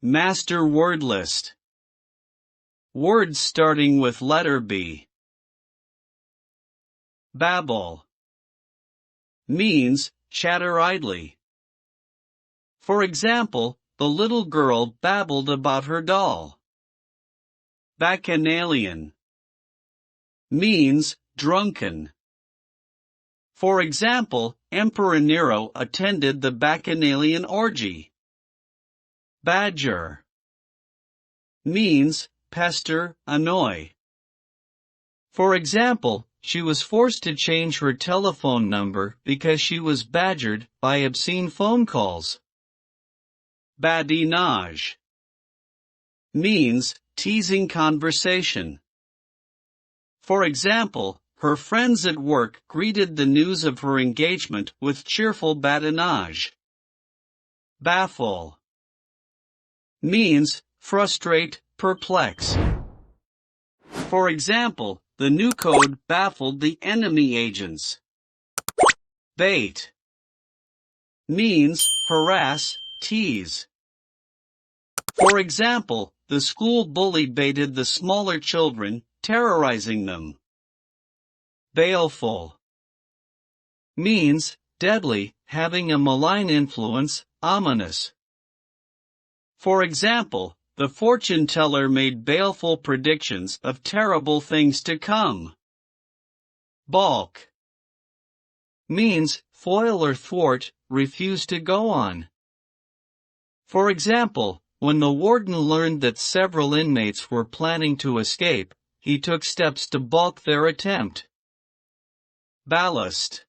Master word list. Words starting with letter B. Babble means chatter idly. For example, the little girl babbled about her doll. Bacchanalian means drunken. For example, Emperor Nero attended the Bacchanalian orgy. Badger means pester, annoy. For example, she was forced to change her telephone number because she was badgered by obscene phone calls. Badinage means teasing conversation. For example, her friends at work greeted the news of her engagement with cheerful badinage. Baffle means frustrate, perplex. For example, the new code baffled the enemy agents. Bate means harass, tease. For example, the school bully baited the smaller children, terrorizing them. Baleful means deadly, having a malign influence, ominous. For example, the fortune teller made baleful predictions of terrible things to come. Balk means foil or thwart, refuse to go on. For example, when the warden learned that several inmates were planning to escape, he took steps to balk their attempt. Ballast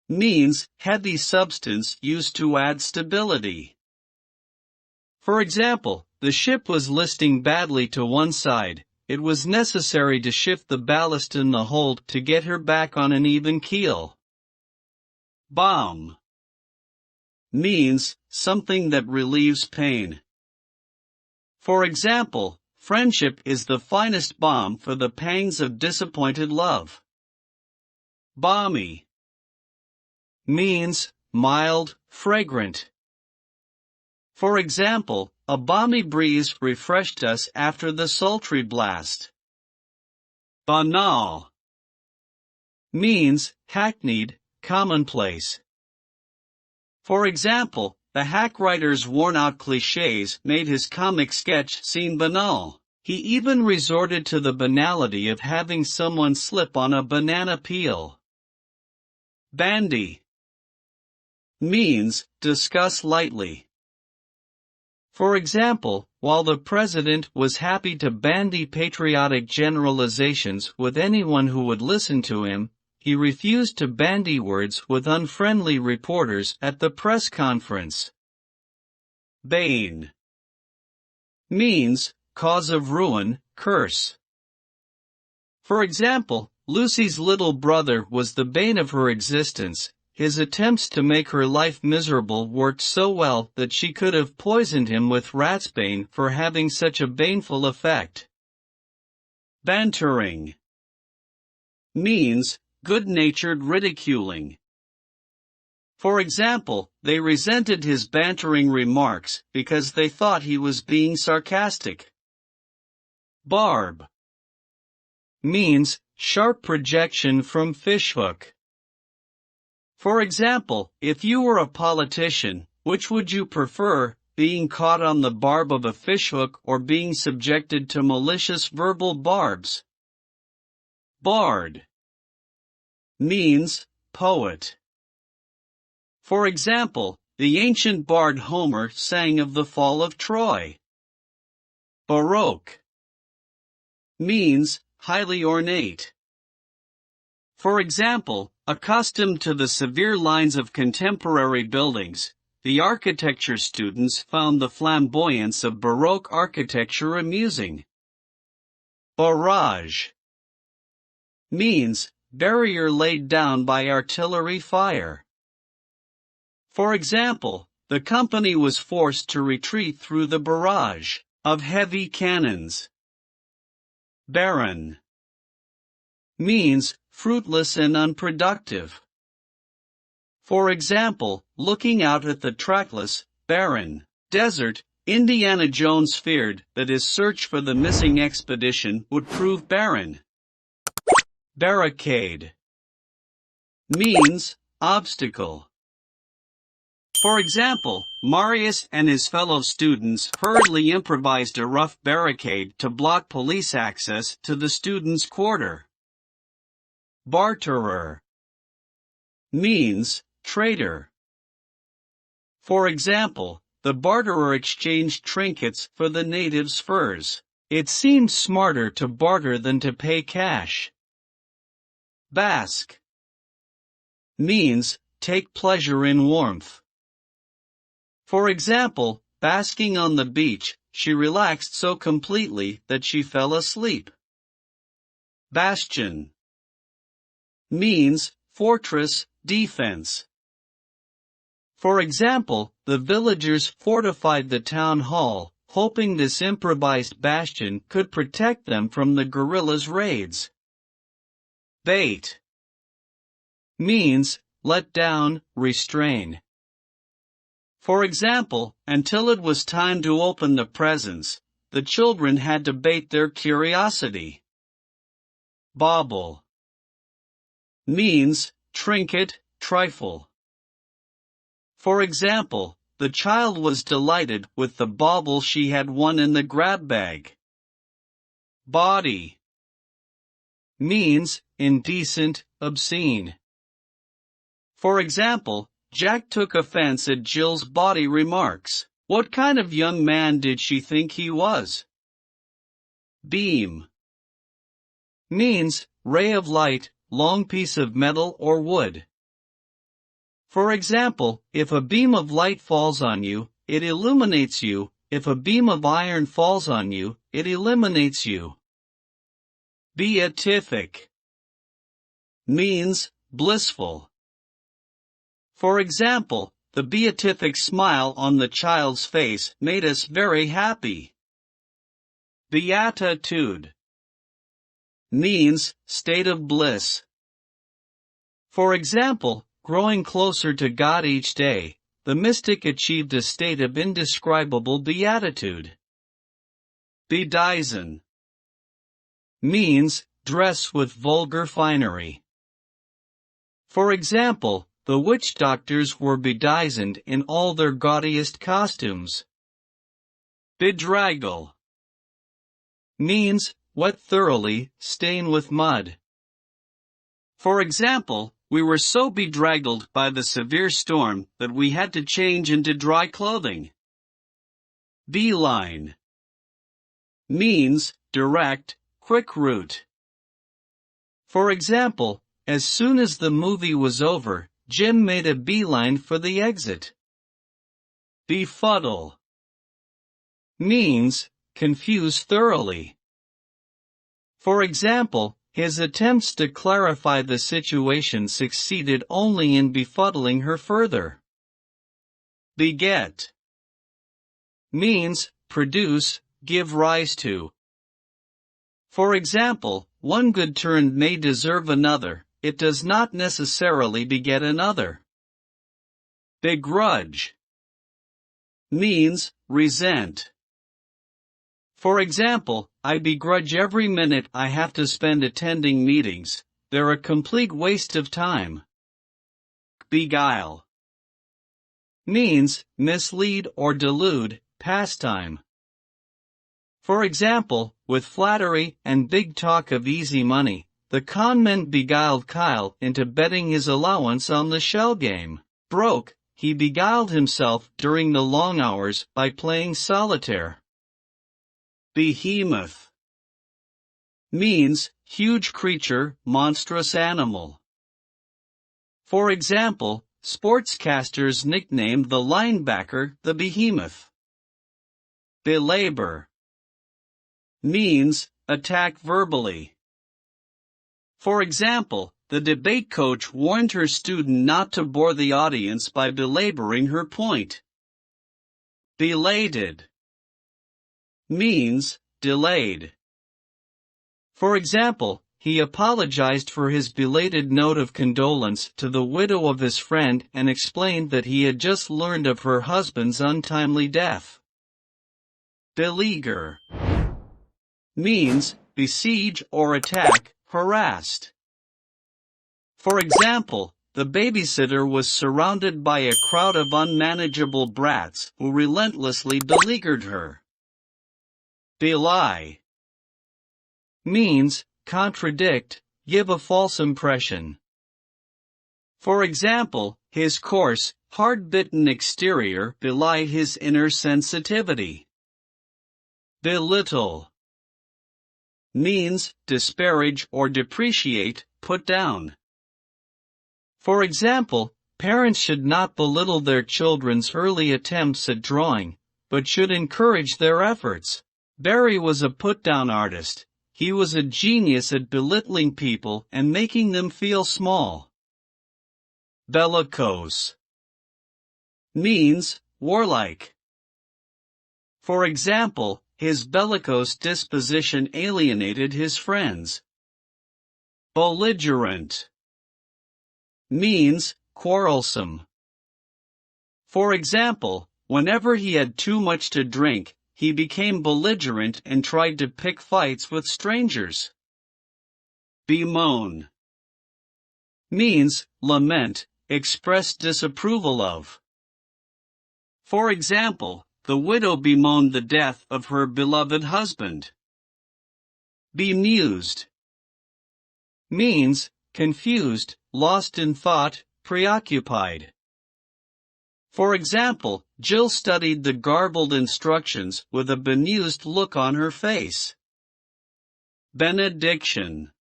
means heavy substance used to add stability. For example, the ship was listing badly to one side. It was necessary to shift the ballast in the hold to get her back on an even keel. Balm means something that relieves pain. For example, friendship is the finest balm for the pangs of disappointed love. Balmy means mild, fragrant. For example, a balmy breeze refreshed us after the sultry blast. Banal means hackneyed, commonplace. For example, the hack writer's worn-out clichés made his comic sketch seem banal. He even resorted to the banality of having someone slip on a banana peel. Bandy means discuss lightly. For example, while the president was happy to bandy patriotic generalizations with anyone who would listen to him, he refused to bandy words with unfriendly reporters at the press conference. Bane means cause of ruin, curse. For example, Lucy's little brother was the bane of her existence. His attempts to make her life miserable worked so well that she could have poisoned him with ratsbane for having such a baneful effect. Bantering means good-natured ridiculing. For example, they resented his bantering remarks because they thought he was being sarcastic. Barb means sharp projection from fishhook. For example, if you were a politician, which would you prefer, being caught on the barb of a fishhook or being subjected to malicious verbal barbs? Bard means poet. For example, the ancient bard Homer sang of the fall of Troy. Baroque means highly ornate. For example, accustomed to the severe lines of contemporary buildings, the architecture students found the flamboyance of Baroque architecture amusing. Barrage means barrier laid down by artillery fire. For example, the company was forced to retreat through the barrage of heavy cannons. Barren means fruitless and unproductive. For example, looking out at the trackless, barren desert, Indiana Jones feared that his search for the missing expedition would prove barren. Barricade means obstacle. For example, Marius and his fellow students hurriedly improvised a rough barricade to block police access to the students' quarter. Barterer means traitor. For example, the barterer exchanged trinkets for the natives' furs. It seemed smarter to barter than to pay cash. Bask means take pleasure in warmth. For example, basking on the beach, she relaxed so completely that she fell asleep. Bastion means fortress, defense. For example, the villagers fortified the town hall, hoping this improvised bastion could protect them from the guerrillas' raids. Bate means let down, restrain. For example, until it was time to open the presents, the children had to bait their curiosity. Bauble means trinket, trifle. For example, the child was delighted with the bauble she had won in the grab bag. Bawdy means indecent, obscene. For example, Jack took offense at Jill's bawdy remarks. What kind of young man did she think he was? Beam means ray of light, long piece of metal or wood. For example, if a beam of light falls on you, it illuminates you. If a beam of iron falls on you, it eliminates you. Beatific means blissful. For example, the beatific smile on the child's face made us very happy. Beatitude means state of bliss. For example, growing closer to God each day, the mystic achieved a state of indescribable beatitude. Bedizen means dress with vulgar finery. For example, the witch doctors were bedizened in all their gaudiest costumes. Bedraggle means wet thoroughly, stain with mud. For example, we were so bedraggled by the severe storm that we had to change into dry clothing. Beeline means direct, quick route. For example, as soon as the movie was over, Jim made a beeline for the exit. Befuddle means confuse thoroughly. For example, his attempts to clarify the situation succeeded only in befuddling her further. Beget means produce, give rise to. For example, one good turn may deserve another. It does not necessarily beget another. Begrudge means resent. For example, I begrudge every minute I have to spend attending meetings. They're a complete waste of time. Beguile means mislead or delude, pastime. For example, with flattery and big talk of easy money, the conmen beguiled Kyle into betting his allowance on the shell game. Broke, he beguiled himself during the long hours by playing solitaire. Behemoth means huge creature, monstrous animal. For example, sportscasters nicknamed the linebacker the Behemoth. Belabor means attack verbally. For example, the debate coach warned her student not to bore the audience by belaboring her point. Belated means delayed. For example, he apologized for his belated note of condolence to the widow of his friend and explained that he had just learned of her husband's untimely death. Beleaguer means besiege or attack, harassed. For example, the babysitter was surrounded by a crowd of unmanageable brats who relentlessly beleaguered her. Belie means contradict, give a false impression. For example, his coarse, hard-bitten exterior belied his inner sensitivity. Belittle means disparage or depreciate, put down. For example, parents should not belittle their children's early attempts at drawing, but should encourage their efforts. Barry was a put-down artist. He was a genius at belittling people and making them feel small. Bellicose means warlike. For example, his bellicose disposition alienated his friends. Belligerent means quarrelsome. For example, whenever he had too much to drink, he became belligerent and tried to pick fights with strangers. Bemoan means lament, express disapproval of. For example, the widow bemoaned the death of her beloved husband. Bemused means confused, lost in thought, preoccupied. For example, Jill studied the garbled instructions with a bemused look on her face. Benediction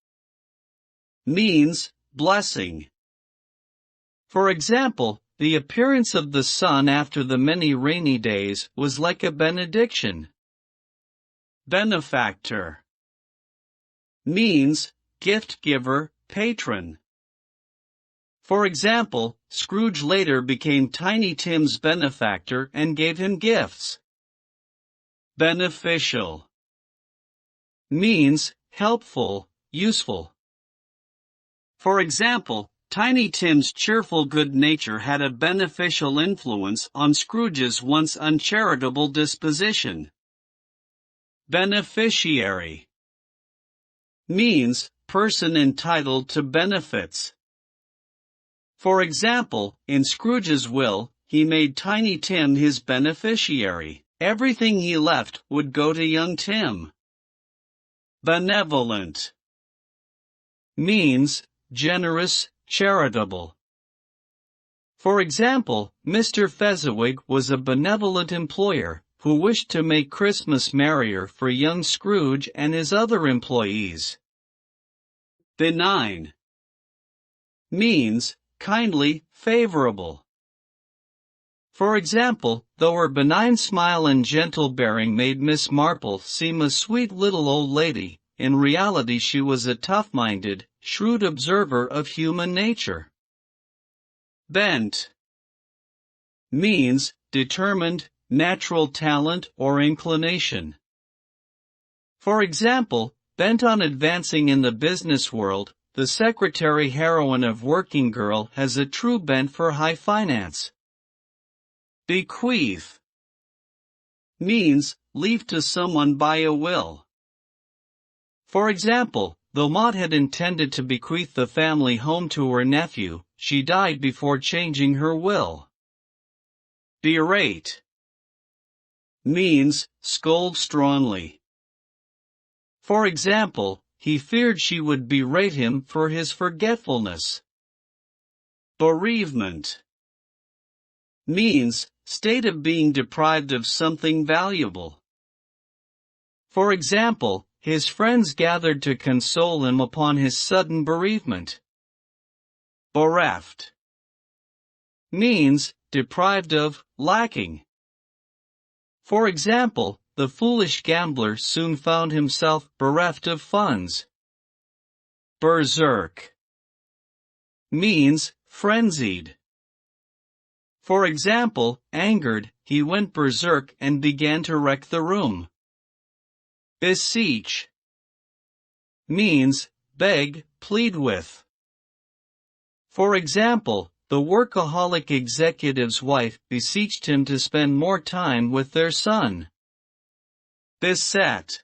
means blessing. For example, the appearance of the sun after the many rainy days was like a benediction. Benefactor means gift giver, patron. For example, Scrooge later became Tiny Tim's benefactor and gave him gifts. Beneficial means helpful, useful. For example, Tiny Tim's cheerful good nature had a beneficial influence on Scrooge's once uncharitable disposition. Beneficiary means person entitled to benefits. For example, in Scrooge's will, he made Tiny Tim his beneficiary. Everything he left would go to young Tim. Benevolent means generous, charitable. For example, Mr. Fezziwig was a benevolent employer who wished to make Christmas merrier for young Scrooge and his other employees. Benign means kindly, favorable. For example, though her benign smile and gentle bearing made Miss Marple seem a sweet little old lady, in reality she was a tough-minded, shrewd observer of human nature. Bent means determined, natural talent or inclination. For example, bent on advancing in the business world, the secretary heroine of Working Girl has a true bent for high finance. Bequeath means leave to someone by a will. For example, though Maud had intended to bequeath the family home to her nephew, she died before changing her will. Berate means scold strongly. For example, he feared she would berate him for his forgetfulness. Bereavement means state of being deprived of something valuable. For example, his friends gathered to console him upon his sudden bereavement. Bereft means deprived of, lacking. For example, the foolish gambler soon found himself bereft of funds. Berserk means frenzied. For example, angered, he went berserk and began to wreck the room. Beseech means beg, plead with. For example, the workaholic executive's wife beseeched him to spend more time with their son. Beset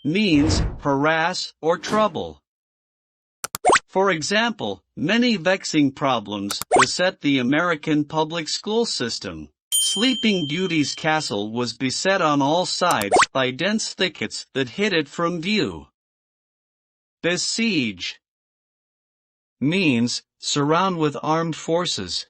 means harass or trouble. For example, many vexing problems beset the American public school system. Sleeping Beauty's castle was beset on all sides by dense thickets that hid it from view. Besiege means surround with armed forces.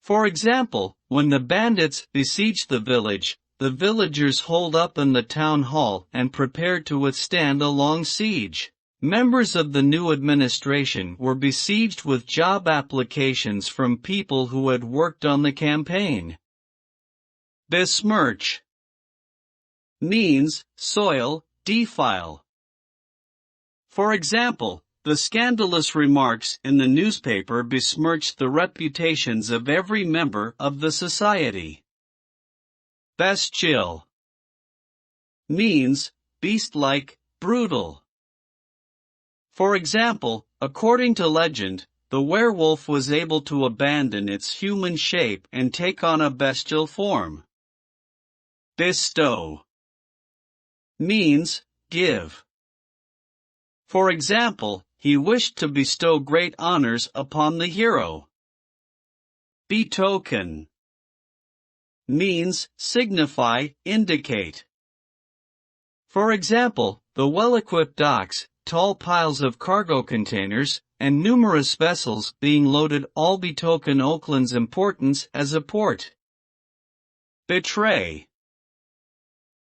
For example, when the bandits besieged the village, the villagers holed up in the town hall and prepared to withstand a long siege. Members of the new administration were besieged with job applications from people who had worked on the campaign. Besmirch means soil, defile. For example, the scandalous remarks in the newspaper besmirched the reputations of every member of the society. Bestial means beast-like, brutal. For example, according to legend, the werewolf was able to abandon its human shape and take on a bestial form. Bestow means give. For example, he wished to bestow great honors upon the hero. Betoken means signify, indicate. For example, the well-equipped docks, tall piles of cargo containers, and numerous vessels being loaded all betoken Oakland's importance as a port. Betray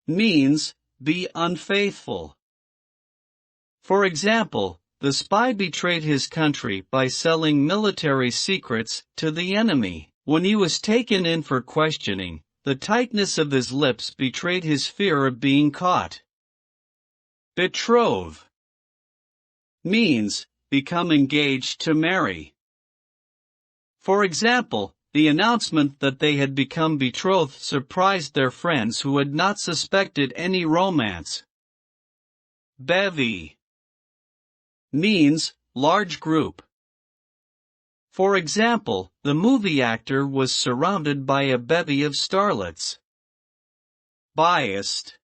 means be unfaithful. For example, the spy betrayed his country by selling military secrets to the enemy. When he was taken in for questioning, the tightness of his lips betrayed his fear of being caught. Betroth means become engaged to marry. For example, the announcement that they had become betrothed surprised their friends who had not suspected any romance. Bevy means large group. For example, the movie actor was surrounded by a bevy of starlets. Biased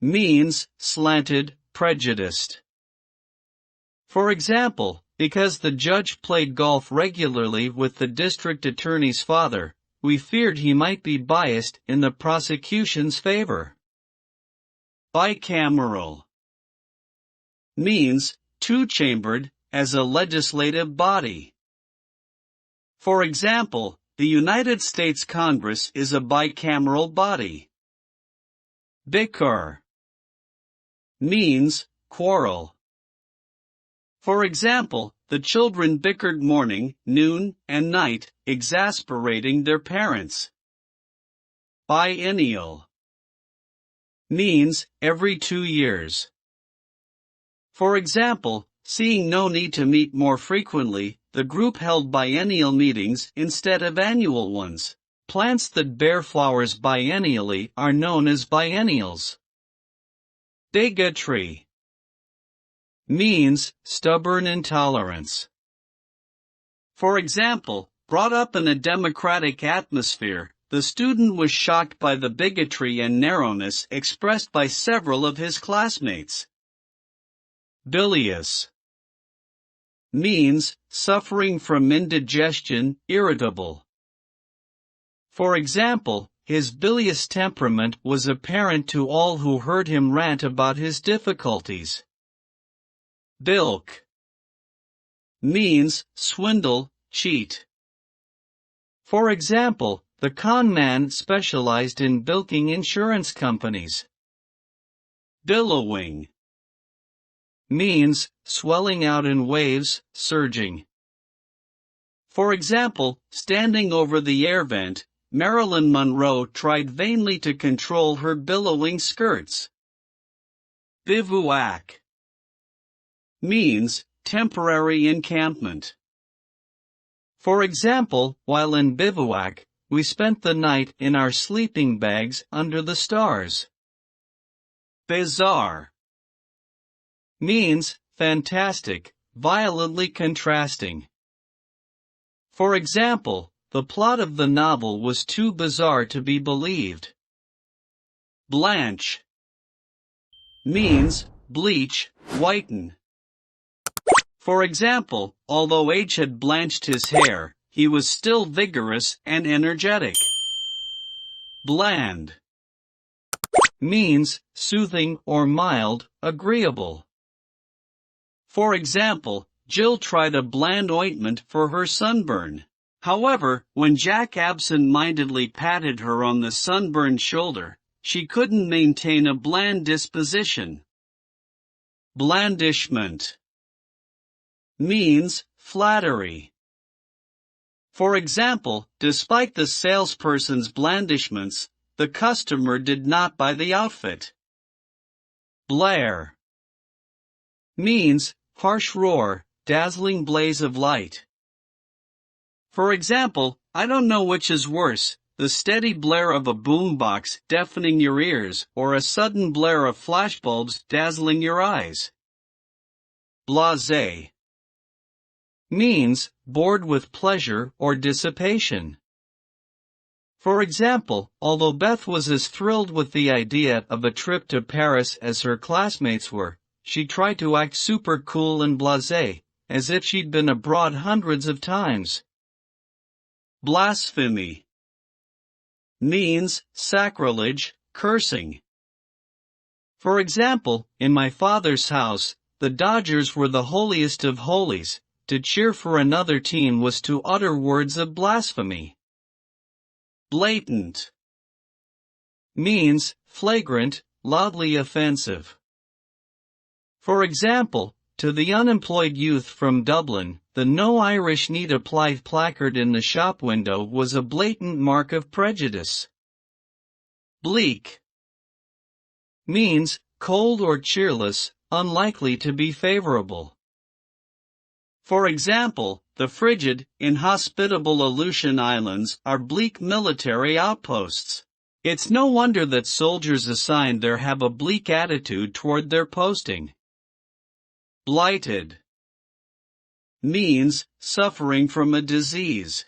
means slanted, prejudiced. For example, because the judge played golf regularly with the district attorney's father, we feared he might be biased in the prosecution's favor. Bicameral means two-chambered, as a legislative body. For example, the United States Congress is a bicameral body. Bicker means quarrel. For example, the children bickered morning, noon, and night, exasperating their parents. Biennial means every 2 years. For example, seeing no need to meet more frequently, the group held biennial meetings instead of annual ones. Plants that bear flowers biennially are known as biennials. Bigotry means stubborn intolerance. For example, brought up in a democratic atmosphere, the student was shocked by the bigotry and narrowness expressed by several of his classmates. Bilious means suffering from indigestion, irritable. For example, his bilious temperament was apparent to all who heard him rant about his difficulties. Bilk means swindle, cheat. For example, the con man specialized in bilking insurance companies. Billowing means swelling out in waves, surging. For example, standing over the air vent, Marilyn Monroe tried vainly to control her billowing skirts. Bivouac means temporary encampment. For example, while in bivouac, we spent the night in our sleeping bags under the stars. Bizarre means fantastic, violently contrasting. For example, the plot of the novel was too bizarre to be believed. Blanch means bleach, whiten. For example, although age had blanched his hair, he was still vigorous and energetic. Bland means soothing or mild, agreeable. For example, Jill tried a bland ointment for her sunburn. However, when Jack absent-mindedly patted her on the sunburned shoulder, she couldn't maintain a bland disposition. Blandishment means flattery. For example, despite the salesperson's blandishments, the customer did not buy the outfit. Blare means harsh roar, dazzling blaze of light. For example, I don't know which is worse, the steady blare of a boombox deafening your ears or a sudden blare of flashbulbs dazzling your eyes. Blasé means bored with pleasure or dissipation. For example, although Beth was as thrilled with the idea of a trip to Paris as her classmates were, she tried to act super cool and blasé, as if she'd been abroad hundreds of times. Blasphemy means sacrilege, cursing. For example, in my father's house, the Dodgers were the holiest of holies. To cheer for another team was to utter words of blasphemy. Blatant means flagrant, loudly offensive. For example, to the unemployed youth from Dublin, the "No Irish Need Apply" placard in the shop window was a blatant mark of prejudice. Bleak means cold or cheerless, unlikely to be favorable. For example, the frigid, inhospitable Aleutian Islands are bleak military outposts. It's no wonder that soldiers assigned there have a bleak attitude toward their posting. Blighted means suffering from a disease.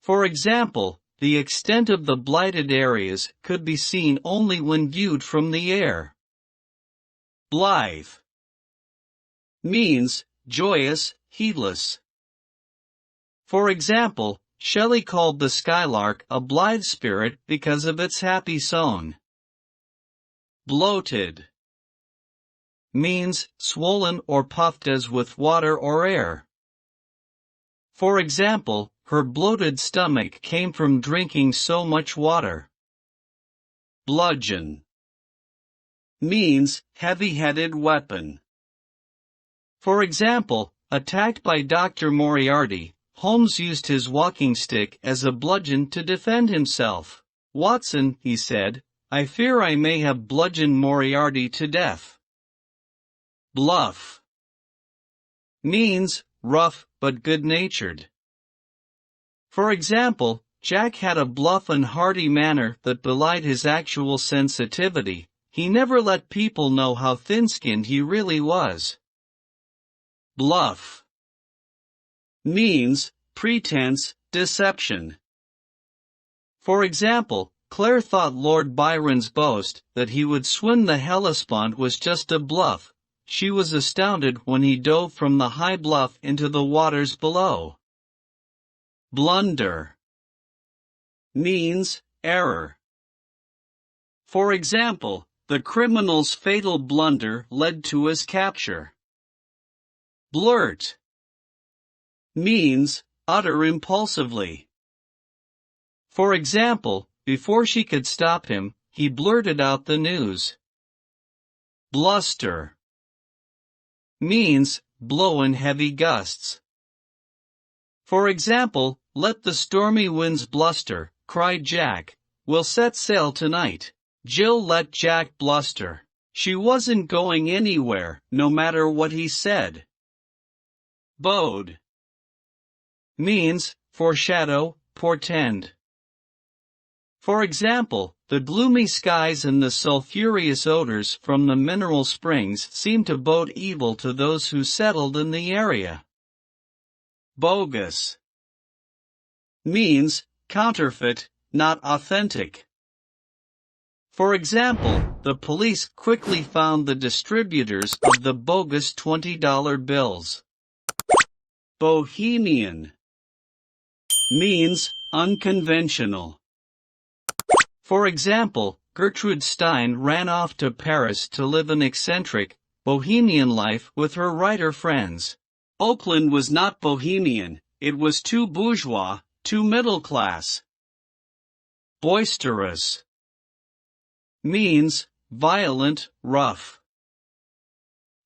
For example, the extent of the blighted areas could be seen only when viewed from the air. Blithe means joyous, heedless. For example, Shelley called the skylark a blithe spirit because of its happy song. Bloated means swollen or puffed as with water or air. For example, her bloated stomach came from drinking so much water. Bludgeon means heavy-headed weapon. For example, attacked by Dr. Moriarty, Holmes used his walking stick as a bludgeon to defend himself. "Watson," he said, "I fear I may have bludgeoned Moriarty to death." Bluff means rough but good-natured. For example, Jack had a bluff and hearty manner that belied his actual sensitivity. He never let people know how thin-skinned he really was. Bluff means pretense, deception. For example, Claire thought Lord Byron's boast that he would swim the Hellespont was just a bluff. She was astounded when he dove from the high bluff into the waters below. Blunder means error. For example, the criminal's fatal blunder led to his capture. Blurt means utter impulsively. For example, before she could stop him, he blurted out the news. Bluster means blow in heavy gusts. For example, "Let the stormy winds bluster," cried Jack. "We'll set sail tonight." Jill let Jack bluster. She wasn't going anywhere, no matter what he said. Bode means foreshadow, portend. For example, the gloomy skies and the sulphurous odors from the mineral springs seemed to bode evil to those who settled in the area. Bogus means counterfeit, not authentic. For example, the police quickly found the distributors of the bogus $20 bills. Bohemian means unconventional. For example, Gertrude Stein ran off to Paris to live an eccentric, bohemian life with her writer friends. Oakland was not bohemian, it was too bourgeois, too middle class. Boisterous means violent, rough.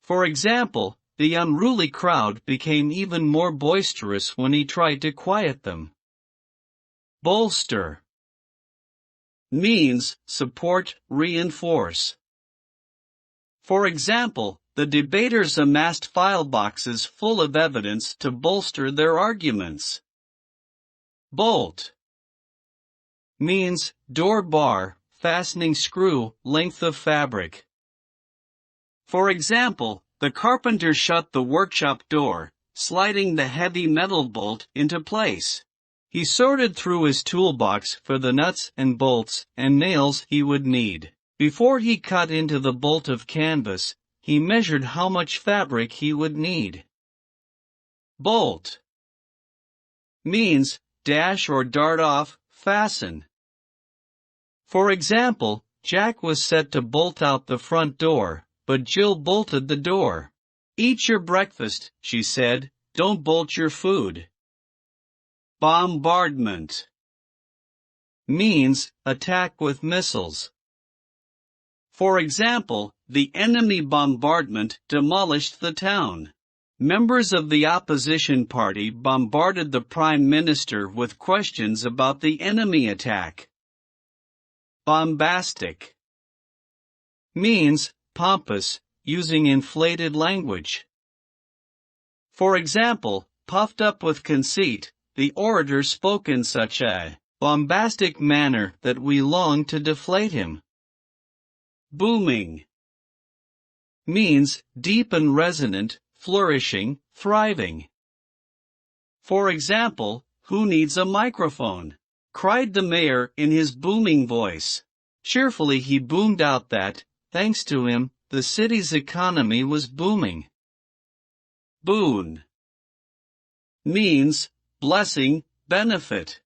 For example, the unruly crowd became even more boisterous when he tried to quiet them. Bolster means support, reinforce. For example, the debaters amassed file boxes full of evidence to bolster their arguments. Bolt means door bar, fastening screw, length of fabric. For example, the carpenter shut the workshop door, sliding the heavy metal bolt into place. He sorted through his toolbox for the nuts and bolts and nails he would need. Before he cut into the bolt of canvas, he measured how much fabric he would need. Bolt means dash or dart off, fasten. For example, Jack was set to bolt out the front door, but Jill bolted the door. Eat your breakfast, she said, don't bolt your food. Bombardment means attack with missiles. For example, the enemy bombardment demolished the town. Members of the opposition party bombarded the prime minister with questions about the enemy attack. Bombastic means pompous, using inflated language. For example, puffed up with conceit, the orator spoke in such a bombastic manner that we longed to deflate him. Booming means deep and resonant, flourishing, thriving. For example, who needs a microphone? Cried the mayor in his booming voice. Cheerfully he boomed out that, thanks to him, the city's economy was booming. Boon means blessing, benefit.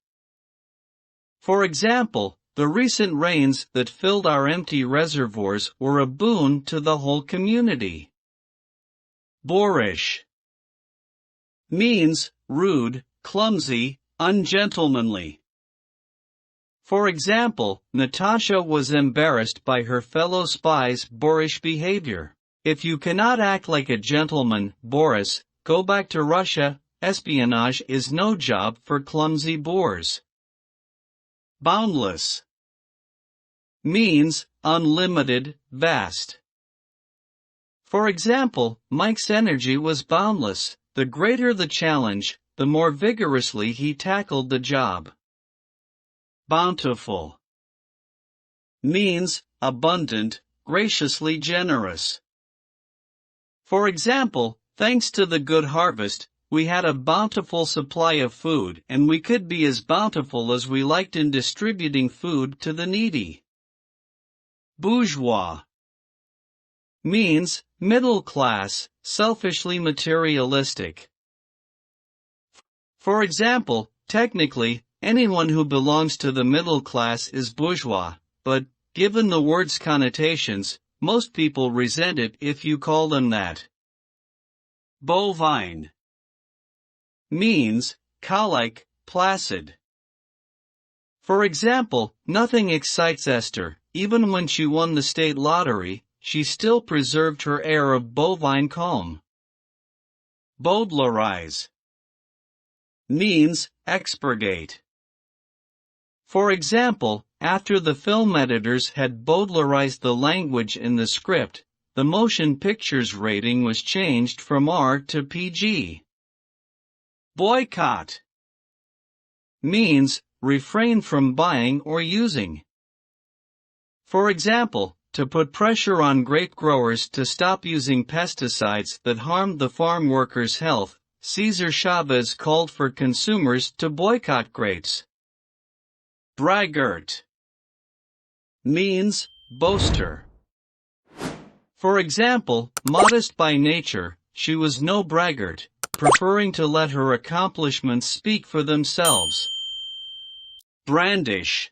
For example, the recent rains that filled our empty reservoirs were a boon to the whole community. Boorish means rude, clumsy, ungentlemanly. For example, Natasha was embarrassed by her fellow spies' boorish behavior. If you cannot act like a gentleman, Boris, go back to Russia. Espionage is no job for clumsy boors. Boundless means unlimited, vast. For example, Mike's energy was boundless. The greater the challenge, the more vigorously he tackled the job. Bountiful means abundant, graciously generous. For example, thanks to the good harvest, we had a bountiful supply of food and we could be as bountiful as we liked in distributing food to the needy. Bourgeois means middle class, selfishly materialistic. For example, technically, anyone who belongs to the middle class is bourgeois, but, given the word's connotations, most people resent it if you call them that. Bovine means cow-like, placid. For example, nothing excites Esther. Even when she won the state lottery, she still preserved her air of bovine calm. Bowdlerize means expurgate. For example, after the film editors had Bowdlerized the language in the script, the motion picture's rating was changed from R to PG. Boycott means refrain from buying or using. For example, to put pressure on grape growers to stop using pesticides that harmed the farm workers' health, Cesar Chavez called for consumers to boycott grapes. Braggart means boaster. For example, modest by nature, she was no braggart, preferring to let her accomplishments speak for themselves. Brandish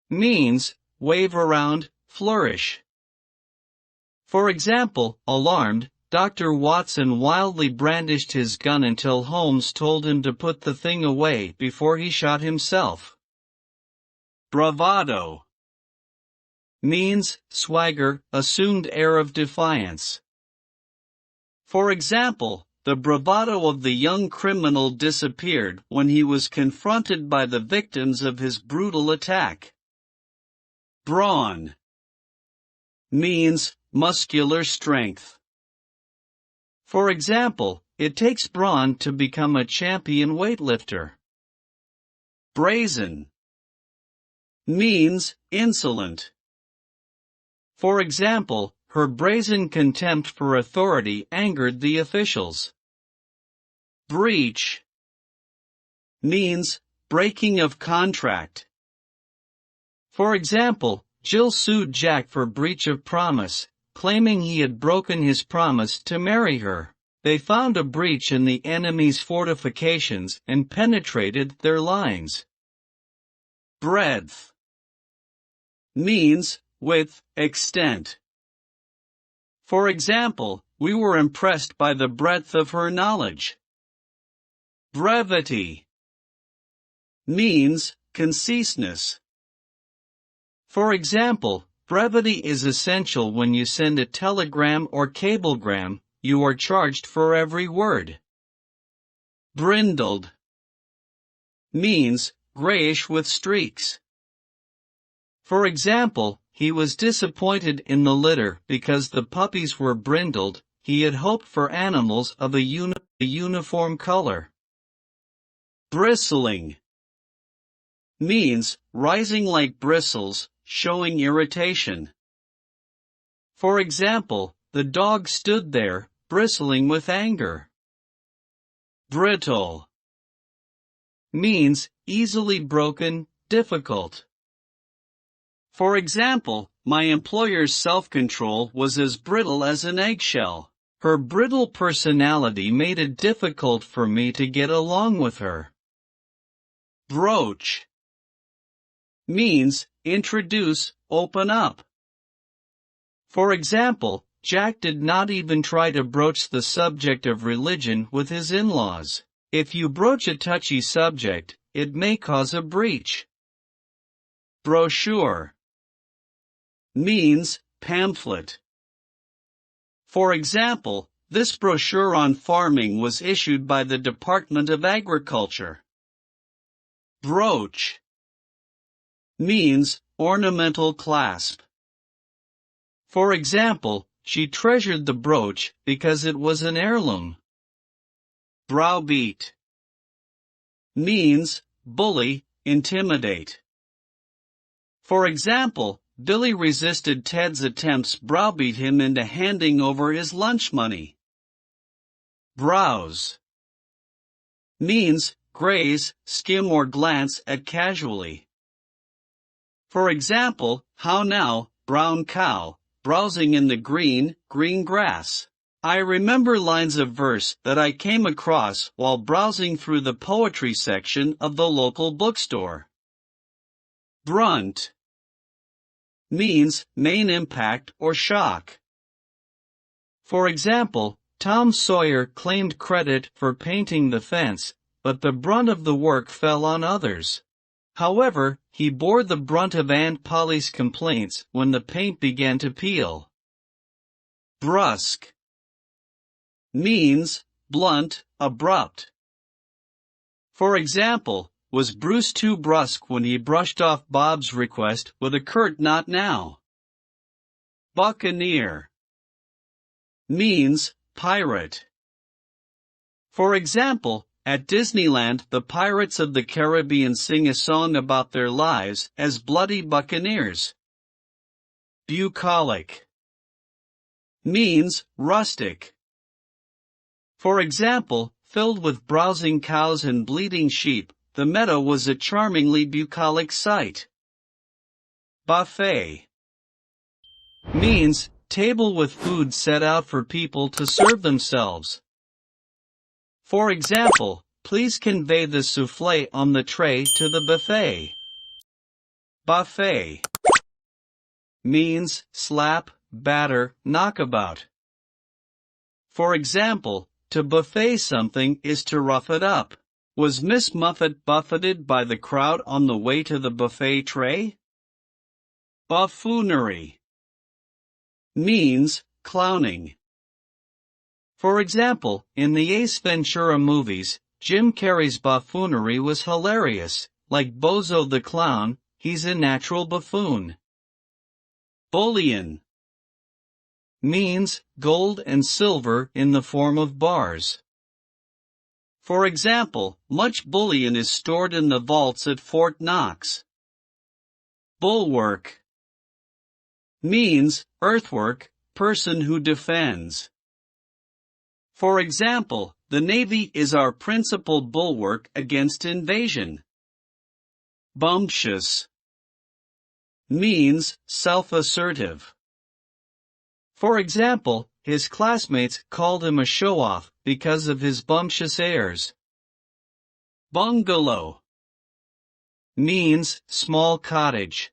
means wave around, flourish. For example, alarmed, Dr. Watson wildly brandished his gun until Holmes told him to put the thing away before he shot himself. Bravado means swagger, assumed air of defiance. For example, the bravado of the young criminal disappeared when he was confronted by the victims of his brutal attack. Brawn means muscular strength. For example, it takes brawn to become a champion weightlifter. Brazen means insolent. For example, her brazen contempt for authority angered the officials. Breach means breaking of contract. For example, Jill sued Jack for breach of promise, claiming he had broken his promise to marry her. They found a breach in the enemy's fortifications and penetrated their lines. Breadth means width, extent. For example, we were impressed by the breadth of her knowledge. Brevity means conciseness. For example, brevity is essential when you send a telegram or cablegram, you are charged for every word. Brindled means grayish with streaks. For example, he was disappointed in the litter because the puppies were brindled. He had hoped for animals of a uniform color. Bristling means rising like bristles, showing irritation. For example, the dog stood there, bristling with anger. Brittle means easily broken, difficult. For example, my employer's self-control was as brittle as an eggshell. Her brittle personality made it difficult for me to get along with her. Broach means introduce, open up. For example, Jack did not even try to broach the subject of religion with his in-laws. If you broach a touchy subject, it may cause a breach. Brochure means pamphlet. For example, this brochure on farming was issued by the Department of Agriculture. Brooch means ornamental clasp. For example, she treasured the brooch because it was an heirloom. Browbeat means bully, intimidate. For example, Billy resisted Ted's attempts browbeat him into handing over his lunch money. Browse means graze, skim or glance at casually. For example, how now, brown cow, browsing in the green grass. I remember lines of verse that I came across while browsing through the poetry section of the local bookstore. Brunt means main impact or shock. For example, Tom Sawyer claimed credit for painting the fence, but the brunt of the work fell on others. However, he bore the brunt of Aunt Polly's complaints when the paint began to peel. Brusque means blunt, abrupt. For example, was Bruce too brusque when he brushed off Bob's request with a curt "not now"? Buccaneer means pirate. For example, at Disneyland the Pirates of the Caribbean sing a song about their lives as bloody buccaneers. Bucolic means rustic. For example, filled with browsing cows and bleating sheep, the meadow was a charmingly bucolic sight. Buffet means table with food set out for people to serve themselves. For example, please convey the soufflé on the tray to the buffet. Buffet means slap, batter, knockabout. For example, to buffet something is to rough it up. Was Miss Muffet buffeted by the crowd on the way to the buffet tray? Buffoonery means clowning. For example, in the Ace Ventura movies, Jim Carrey's buffoonery was hilarious. Like Bozo the Clown, he's a natural buffoon. Bullion means gold and silver in the form of bars. For example, much bullion is stored in the vaults at Fort Knox. Bulwark means earthwork, person who defends. For example, the Navy is our principal bulwark against invasion. Bumptious means self-assertive. For example, his classmates called him a show-off because of his bumptious airs. Bungalow means small cottage.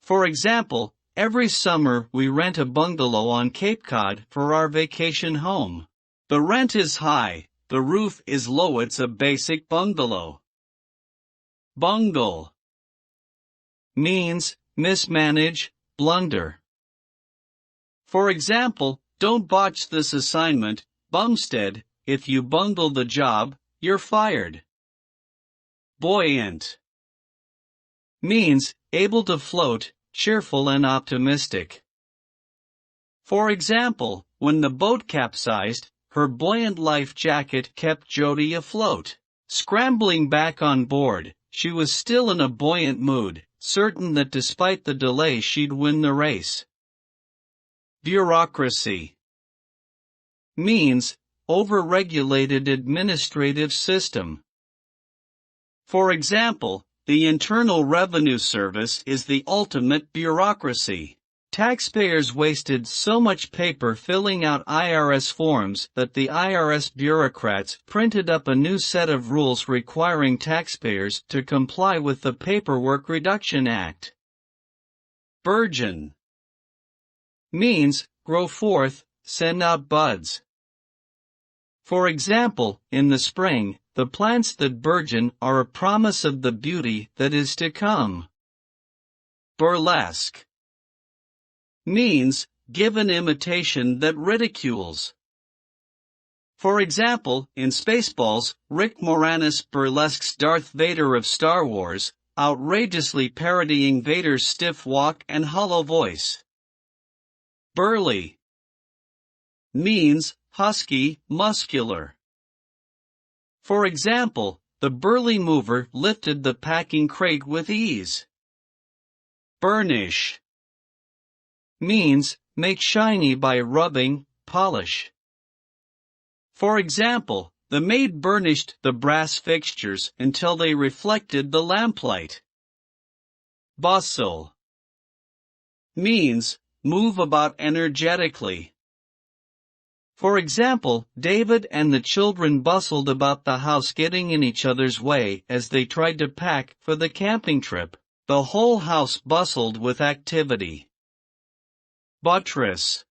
For example, every summer we rent a bungalow on Cape Cod for our vacation home. The rent is high, the roof is low, it's a basic bungalow. Bungle means mismanage, blunder. For example, don't botch this assignment, Bumstead, if you bungle the job, you're fired. Buoyant means able to float, cheerful and optimistic. For example, when the boat capsized, her buoyant life jacket kept Jody afloat. Scrambling back on board, she was still in a buoyant mood, certain that despite the delay she'd win the race. Bureaucracy means over-regulated administrative system. For example, the Internal Revenue Service is the ultimate bureaucracy. Taxpayers wasted so much paper filling out IRS forms that the IRS bureaucrats printed up a new set of rules requiring taxpayers to comply with the Paperwork Reduction Act. Burgeon means grow forth, send out buds. For example, in the spring, the plants that burgeon are a promise of the beauty that is to come. Burlesque means give an imitation that ridicules. For example, in Spaceballs, Rick Moranis burlesques Darth Vader of Star Wars, outrageously parodying Vader's stiff walk and hollow voice. Burly means husky, muscular. For example, the burly mover lifted the packing crate with ease. Burnish means make shiny by rubbing, polish. For example, the maid burnished the brass fixtures until they reflected the lamplight. Bustle means move about energetically. For example, David and the children bustled about the house getting in each other's way as they tried to pack for the camping trip. The whole house bustled with activity. Buttress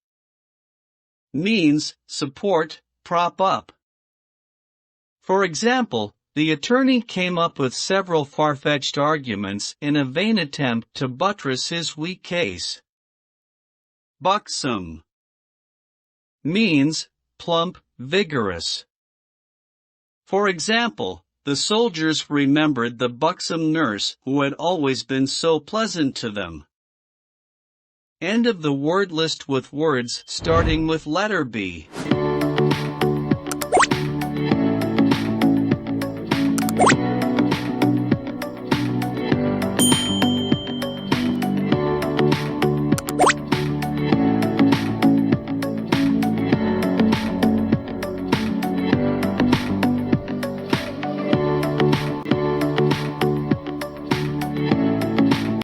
means support, prop up. For example, the attorney came up with several far-fetched arguments in a vain attempt to buttress his weak case. Buxom means plump, vigorous. For example, the soldiers remembered the buxom nurse who had always been so pleasant to them. End of the word list with words starting with letter B.